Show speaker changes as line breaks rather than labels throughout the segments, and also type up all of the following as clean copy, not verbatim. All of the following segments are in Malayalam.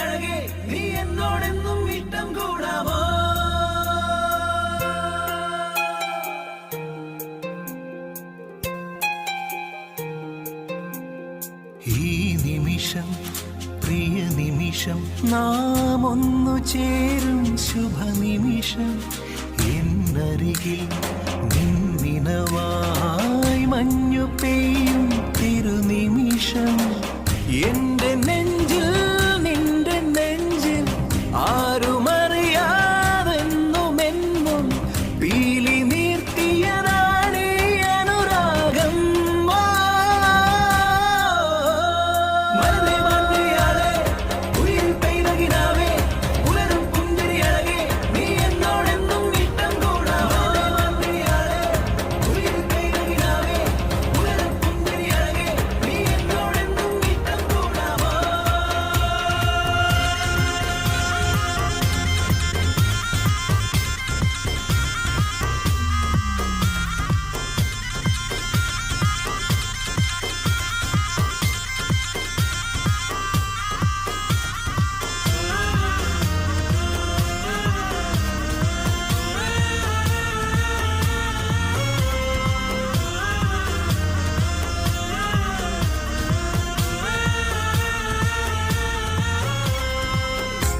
അഴകേ നീ എന്നോടെന്നും ഇഷ്ടം കൂടാമോ
ഈ നിമിഷം പ്രിയ നിമിഷം നാം ഒന്നു ചേരും ശുഭനിമിഷം എന്നരികിൽ നിന്നിനവായി മഞ്ഞു പെയ്യും തിരുനിമിഷം എന്റെ നെഞ്ചിൽ നിന്റെ നെഞ്ചിൽ ആരുമറിയാതെന്നുമെന്നും പീലി നീർത്തിയതാണ് അനുരാഗം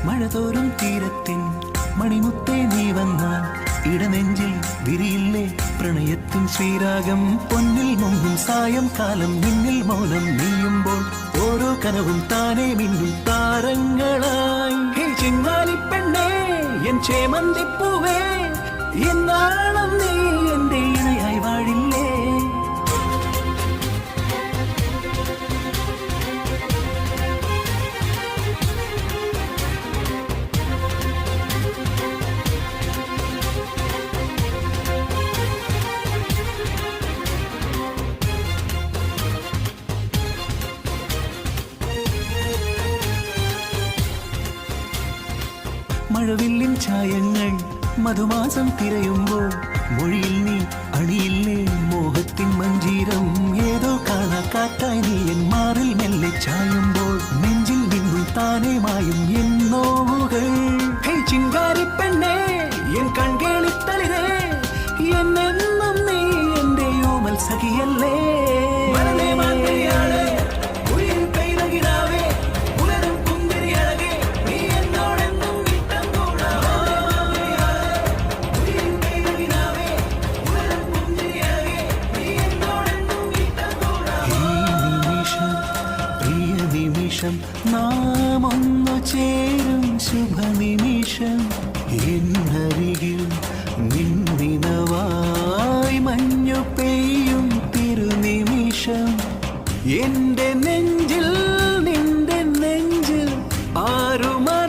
മഴതോറും തീരത്തിൻ മണിമുത്തേ നീ വന്നാൽ ഇടനെഞ്ചിൽ വിരിയില്ലേ പ്രണയത്തിൻ ശ്രീരാഗം പൊന്നിൽ മുങ്ങും സായം കാലം നിന്നിൽ മൗനം നീയുമ്പോൾ ഓരോ കനവും താനേ മിന്നും താരങ്ങളായി ചിങ്ങാലിപ്പെണ്ണേ എൻ ചേമന്തിപ്പൂവേ എന്നാളും നീ എന്റെ ഇണയായി വാഴില്ലേ മഴവില്ലിൻ ഛായങ്ങൾ മധുമാസം തിരയുമ്പോൾ മൊഴിയിൽ നീ അണിയില്ലേ മോഹത്തിൻ മഞ്ചീരം ഏതോ കാണാ കാറ്റായി നീ എൻ മാറിൽ മെല്ലെ ചായുമ്പോൾ നെഞ്ചിൽ നിന്നും താനേ മായും എന്നോവുകൾ ചിങ്കാരിപ്പെണ്ണേ എൻ കൺകേളിത്തളിരേ എന്നെന്നും നീ എന്റെ ഓമൽ സഖിയല്ലേ നാം ഒന്നു ചേരും ശുഭനിമിഷം എന്നരികിൽ നിന്നിനവായി മഞ്ഞു പെയ്യും തിരുനിമിഷം എന്റെ നെഞ്ചിൽ നിന്റെ നെഞ്ചിൽ ആരുമാ